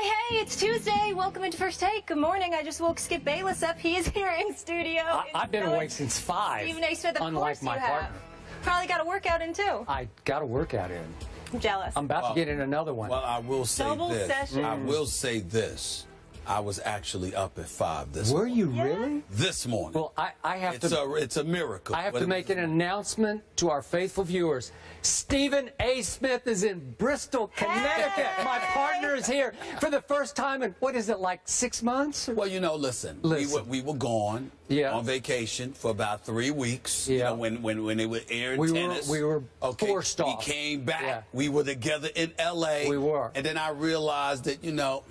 Hey, it's Tuesday. Welcome into First Take. Good morning. I just woke Skip Bayless up. He is here in studio. I've been awake since 5. Stephen A. Smith, of unlike course my you partner. have. Probably got a workout in, too. I got a workout in. I'm jealous. I'm about to get in another one. Well, I will say Double this. session. I will say this. I was actually up at 5 this Were morning. you really? This morning. Well, I have It's a miracle. I have to make an announcement to our faithful viewers. Stephen A. Smith is in Bristol, Connecticut. Hey! My partner is here for the first time in, what is it, like 6 months? Well, you know, listen. We were gone on vacation for about 3 weeks. Yeah. You know, when they were airing tennis. We were forced off. We came back. Yeah. We were together in L.A. We were. And then I realized that, you know,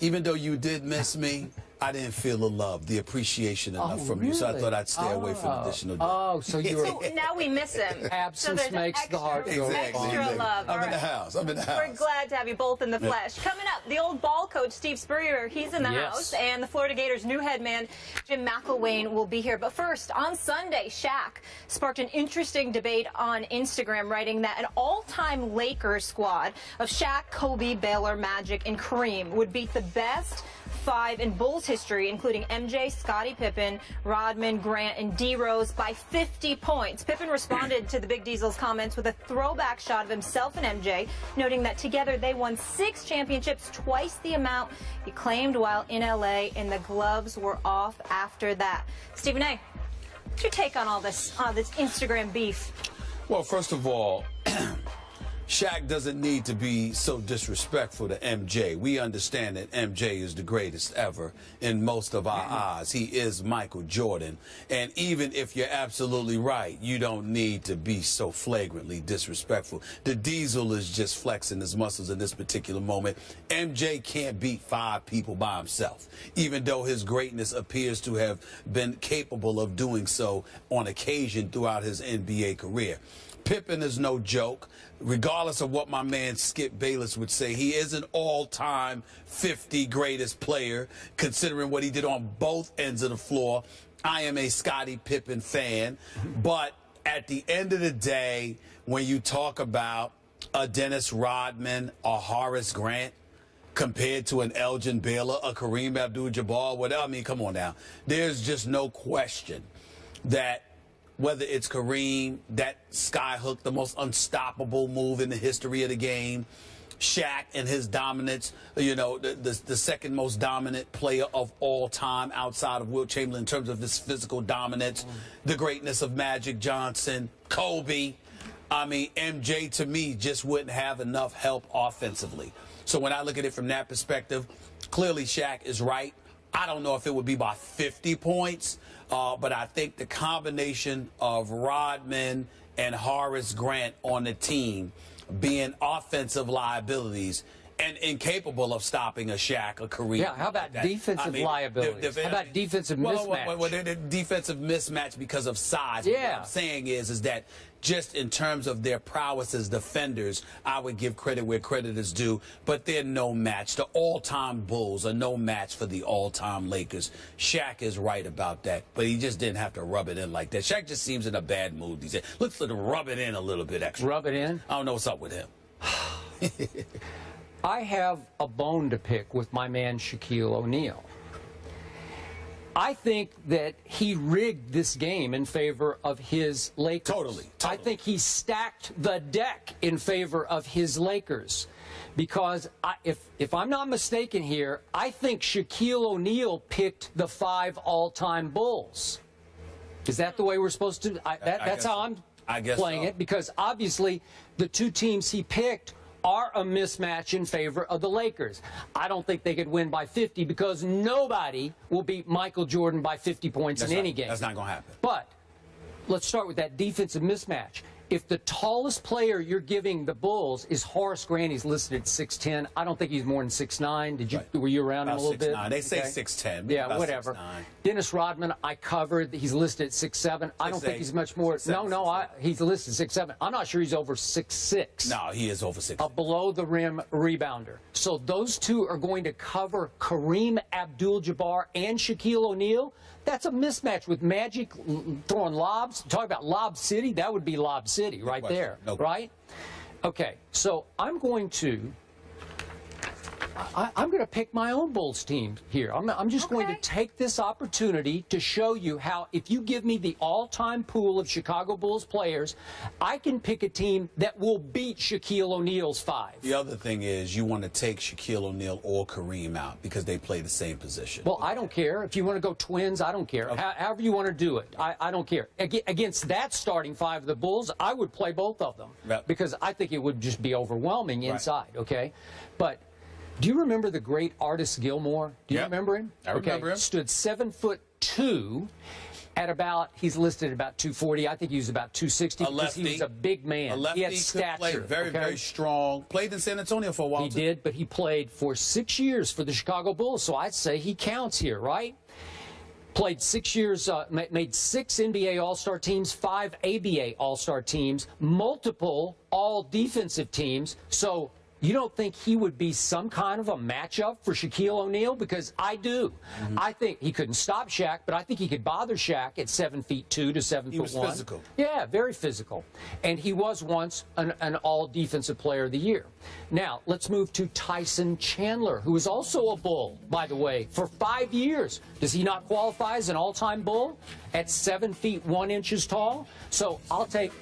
even though you did miss me, I didn't feel the love, the appreciation enough from you, so I thought I'd stay away for an additional day. Oh, so you were... So now we miss him. Absence so makes the heart go extra fond. love. I'm in the house. I'm in the house. We're glad to have you both in the flesh. Coming up, the old ball coach, Steve Spurrier, he's in the house, and the Florida Gators' new head man, Jim McElwain, will be here. But first, on Sunday, Shaq sparked an interesting debate on Instagram, writing that an all-time Lakers squad of Shaq, Kobe, Baylor, Magic, and Kareem would beat the best 5 in Bulls history, including MJ, Scottie Pippen, Rodman, Grant, and D. Rose by 50 points. Pippen responded to the Big Diesel's comments with a throwback shot of himself and MJ, noting that together they won 6 championships, twice the amount he claimed while in L.A., and the gloves were off after that. Stephen A., what's your take on all this Instagram beef? Well, first of all, Shaq doesn't need to be so disrespectful to MJ. We understand that MJ is the greatest ever in most of our eyes. He is Michael Jordan. And even if you're absolutely right, you don't need to be so flagrantly disrespectful. The Diesel is just flexing his muscles in this particular moment. MJ can't beat 5 people by himself, even though his greatness appears to have been capable of doing so on occasion throughout his NBA career. Pippen is no joke. Regardless of what my man Skip Bayless would say, he is an all-time 50 greatest player, considering what he did on both ends of the floor. I am a Scottie Pippen fan, but at the end of the day, when you talk about a Dennis Rodman or Horace Grant compared to an Elgin Baylor, a Kareem Abdul-Jabbar, whatever, I mean, come on now. There's just no question that whether it's Kareem, that skyhook, the most unstoppable move in the history of the game, Shaq and his dominance, you know, the second most dominant player of all time outside of Wilt Chamberlain in terms of his physical dominance, the greatness of Magic Johnson, Kobe. I mean, MJ, to me, just wouldn't have enough help offensively. So when I look at it from that perspective, clearly Shaq is right. I don't know if it would be by 50 points, but I think the combination of Rodman and Horace Grant on the team being offensive liabilities and incapable of stopping a Shaq, a Kareem. Yeah, how about defensive liabilities? How about defensive mismatch? Well, they're defensive mismatch because of size. Yeah. What I'm saying is that just in terms of their prowess as defenders, I would give credit where credit is due, but they're no match. The all-time Bulls are no match for the all-time Lakers. Shaq is right about that, but he just didn't have to rub it in like that. Shaq just seems in a bad mood these days. Let's let him rub it in a little bit extra. Rub it in? I don't know what's up with him. I have a bone to pick with my man Shaquille O'Neal. I think that he rigged this game in favor of his Lakers. Totally. I think he stacked the deck in favor of his Lakers. Because if I'm not mistaken here, I think Shaquille O'Neal picked the 5 all-time Bulls. Is that the way we're supposed to? That's how I'm playing it. Because obviously the 2 teams he picked are a mismatch in favor of the Lakers. I don't think they could win by 50 because nobody will beat Michael Jordan by 50 points in any game. That's not going to happen. But let's start with that defensive mismatch. If the tallest player you're giving the Bulls is Horace Grant, he's listed at 6'10". I don't think he's more than 6'9". Were you around about him a little bit? 6'9". They say 6'10". Yeah, whatever. 6'9". Dennis Rodman, I covered. He's listed at 6'7". I don't think he's much more. He's listed 6'7". I'm not sure he's over 6'6". No, he is over 6'6". A below-the-rim rebounder. So those 2 are going to cover Kareem Abdul-Jabbar and Shaquille O'Neal. That's a mismatch with Magic throwing lobs. Talk about Lob City. That would be Lob City right there, right? Okay, so I'm going to I'm going to pick my own Bulls team here. I'm just going to take this opportunity to show you how, if you give me the all-time pool of Chicago Bulls players, I can pick a team that will beat Shaquille O'Neal's 5. The other thing is you want to take Shaquille O'Neal or Kareem out because they play the same position. Well, I don't care. If you want to go twins, I don't care. Okay. However you want to do it, I don't care. Against that starting 5 of the Bulls, I would play both of them because I think it would just be overwhelming inside, okay? But do you remember the great Artis Gilmore? Do you remember him? I remember him. Stood 7'2" at about, he's listed at about 240. I think he was about 260 because he was a big man. A lefty, he had stature. Very strong. Played in San Antonio for a while. He did, but he played for 6 years for the Chicago Bulls, so I'd say he counts here, right? Played 6 years, made 6 NBA All-Star teams, 5 ABA All-Star teams, multiple all-defensive teams. So you don't think he would be some kind of a matchup for Shaquille O'Neal? Because I do. I think he couldn't stop Shaq, but I think he could bother Shaq at 7'2" to 7'1". He was physical. Yeah, very physical. And he was once an all-defensive player of the year. Now, let's move to Tyson Chandler, who is also a Bull, by the way, for 5 years. Does he not qualify as an all-time Bull at 7 feet 1 inches tall? So I'll take,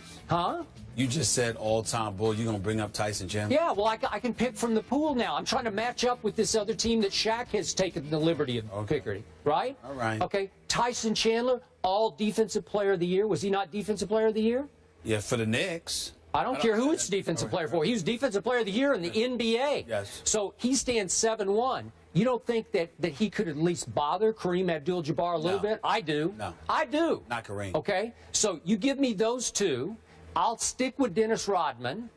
You just said all-time Bull. You're going to bring up Tyson Chandler? Yeah, well, I can pick from the pool now. I'm trying to match up with this other team that Shaq has taken the liberty of picking, right? All right. Okay, Tyson Chandler, all Defensive Player of the Year. Was he not Defensive Player of the Year? Yeah, for the Knicks. I don't care who it's Defensive Player for. He was Defensive Player of the Year in the NBA. Yes. So he stands 7'1". You don't think that he could at least bother Kareem Abdul-Jabbar a little bit? I do. No. I do. Not Kareem. Okay, so you give me those two. I'll stick with Dennis Rodman,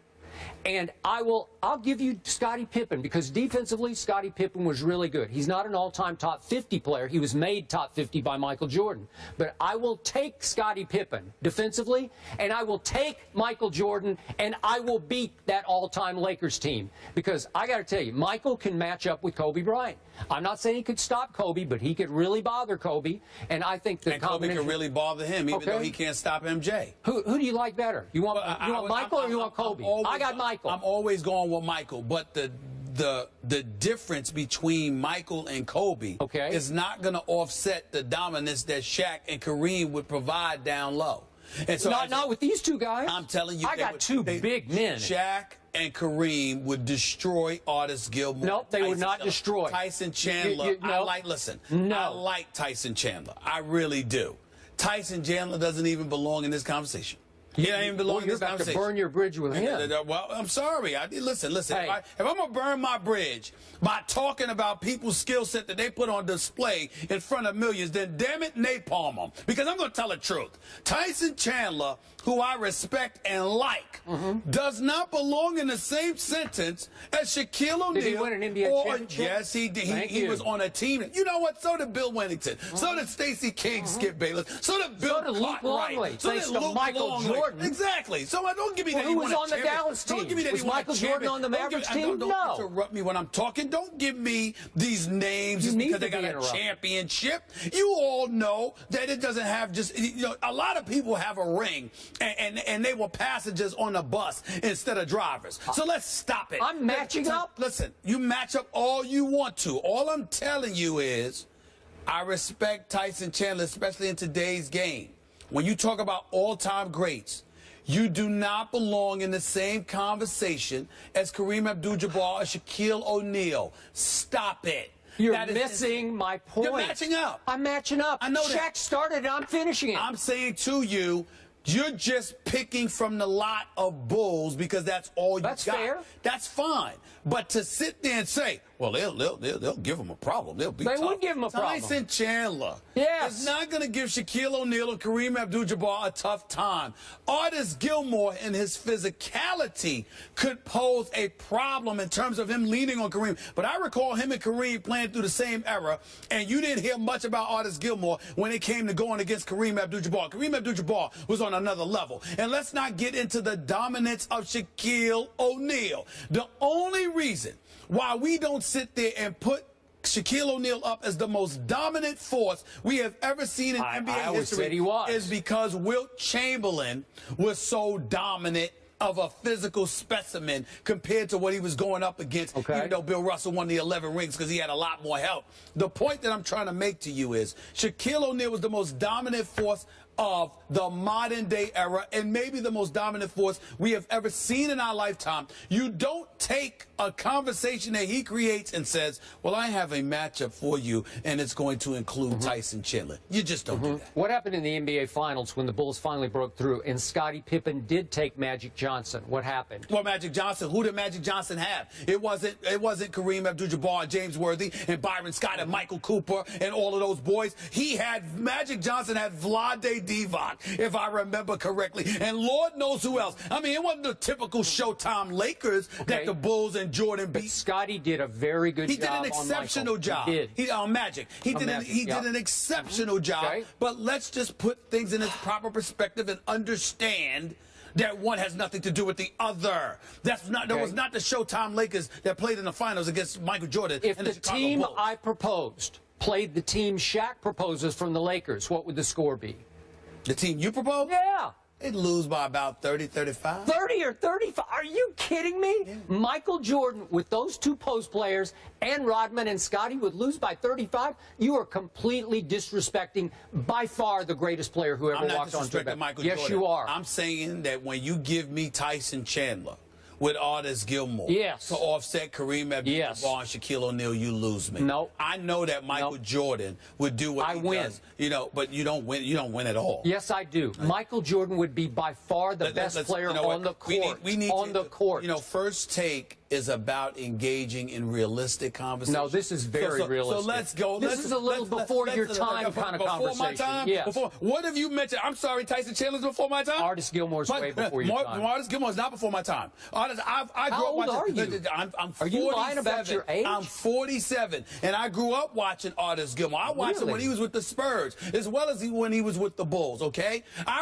and I'll give you Scottie Pippen, because defensively, Scottie Pippen was really good. He's not an all-time top 50 player. He was made top 50 by Michael Jordan. But I will take Scottie Pippen defensively, and I will take Michael Jordan, and I will beat that all-time Lakers team. Because I got to tell you, Michael can match up with Kobe Bryant. I'm not saying he could stop Kobe, but he could really bother Kobe. And I think the Kobe can really bother him, even though he can't stop MJ. Who do you like better? You want Michael or you want Kobe? I got Michael. I'm always going with Michael, but the difference between Michael and Kobe is not going to offset the dominance that Shaq and Kareem would provide down low. And so not with these two guys. I'm telling you, I got two big men. Shaq and Kareem would destroy Artis Gilmore. Nope, they would not destroy. Tyson Chandler. I like Tyson Chandler. I really do. Tyson Chandler doesn't even belong in this conversation. He doesn't even belong in this conversation. You're about to burn your bridge with him. Well, I'm sorry. Listen. Hey. If I'm going to burn my bridge by talking about people's skill set that they put on display in front of millions, then damn it, napalm them. Because I'm going to tell the truth. Tyson Chandler, who I respect and like, does not belong in the same sentence as Shaquille O'Neal. Did he win an NBA championship? Yes, he did. He was on a team. You know what? So did Bill Wennington. So did Stacey King, Skip Bayless. So did Bill Luke Longley. So did Luke Michael Jordan. Exactly. So don't give me that. Who was on the Dallas team? Was Michael Jordan on the Mavericks team? Don't interrupt me when I'm talking. Don't give me these names just because they got a championship. You all know that it doesn't have just, a lot of people have a ring and they were passengers on a bus instead of drivers. So let's stop it. I'm matching up. Listen, you match up all you want to. All I'm telling you is I respect Tyson Chandler, especially in today's game. When you talk about all-time greats, you do not belong in the same conversation as Kareem Abdul-Jabbar or Shaquille O'Neal. Stop it. You're missing my point. You're matching up. I'm matching up. I know Shaq started and I'm finishing it. I'm saying to you, you're just picking from the lot of Bulls because that's all you got. That's fair. That's fine. But to sit there and say, well, they'll give him a problem. They would give him a problem. Tyson Chandler is not going to give Shaquille O'Neal or Kareem Abdul-Jabbar a tough time. Artis Gilmore and his physicality could pose a problem in terms of him leaning on Kareem. But I recall him and Kareem playing through the same era, and you didn't hear much about Artis Gilmore when it came to going against Kareem Abdul-Jabbar. Kareem Abdul-Jabbar was on another level. And let's not get into the dominance of Shaquille O'Neal. The only reason why we don't sit there and put Shaquille O'Neal up as the most dominant force we have ever seen in NBA history said he was. is because Wilt Chamberlain was so dominant of a physical specimen compared to what he was going up against, even though Bill Russell won the 11 rings because he had a lot more help. The point that I'm trying to make to you is Shaquille O'Neal was the most dominant force of the modern day era and maybe the most dominant force we have ever seen in our lifetime. You don't take a conversation that he creates and says, well, I have a matchup for you and it's going to include Tyson Chandler. You just don't do that. What happened in the NBA Finals when the Bulls finally broke through and Scottie Pippen did take Magic Johnson? What happened? Well, Magic Johnson, who did Magic Johnson have? It wasn't Kareem Abdul-Jabbar, James Worthy, and Byron Scott and Michael Cooper and all of those boys. Magic Johnson had Vlade Divac, if I remember correctly, and Lord knows who else. I mean, it wasn't the typical Showtime Lakers that the Bulls and Jordan beat. But Scottie did a very good job. He did an exceptional job. He did. On Magic. He did an exceptional job. Okay. But let's just put things in its proper perspective and understand that one has nothing to do with the other. That was not the Showtime Lakers that played in the finals against Michael Jordan. If and the Chicago team Bulls. I proposed played the team Shaq proposes from the Lakers, what would the score be? The team you proposed? Yeah. They'd lose by about 30, 35. 30 or 35? Are you kidding me? Yeah. Michael Jordan, with those two post players, and Rodman and Scottie would lose by 35? You are completely disrespecting by far the greatest player who ever walked on track. Michael Yes, Jordan. you are. I'm saying that when you give me Tyson Chandler with Artis Gilmore to offset Kareem Abdul-Jabbar and Shaquille O'Neal, you lose me. No. I know that Michael Jordan would do what he does, but you don't win. You don't win at all. Yes, I do. Right. Michael Jordan would be by far the best player on the court. We need on the court. First Take is about engaging in realistic conversation. No, this is very realistic. So let's go. This is a little before your time kind of conversation. Before my time? Yes. What have you mentioned? I'm sorry, Tyson Chandler's before my time? Artis Gilmore's way before your time. Artis Gilmore's not before my time. How old are you? I'm 47. Are you lying about your age? I'm 47, and I grew up watching Artis Gilmore. I watched him when he was with the Spurs, as well as when he was with the Bulls, okay? I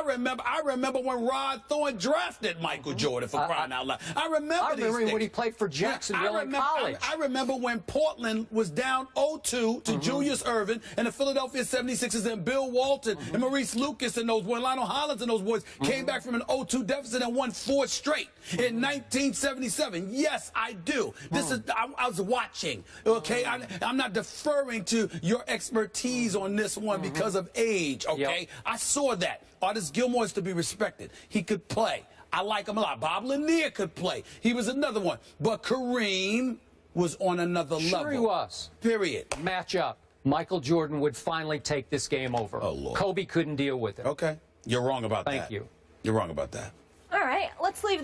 remember when Rod Thorne drafted Michael Jordan, for crying out loud. I remember when he played for Jacksonville in college. I remember when Portland was down 0-2 to Julius Erving and the Philadelphia 76ers and Bill Walton and Maurice Lucas and those boys, Lionel Hollins and those boys came back from an 0-2 deficit and won 4 straight in 1977. Yes, I do. This is I was watching. Okay, I'm not deferring to your expertise on this one because of age. Okay, I saw that. Artis Gilmore is to be respected. He could play. I like him a lot. Bob Lanier could play. He was another one. But Kareem was on another level. Sure he was. Period. Match up. Michael Jordan would finally take this game over. Oh, Lord. Kobe couldn't deal with it. Okay. You're wrong about that. Thank you. You're wrong about that. All right. Let's leave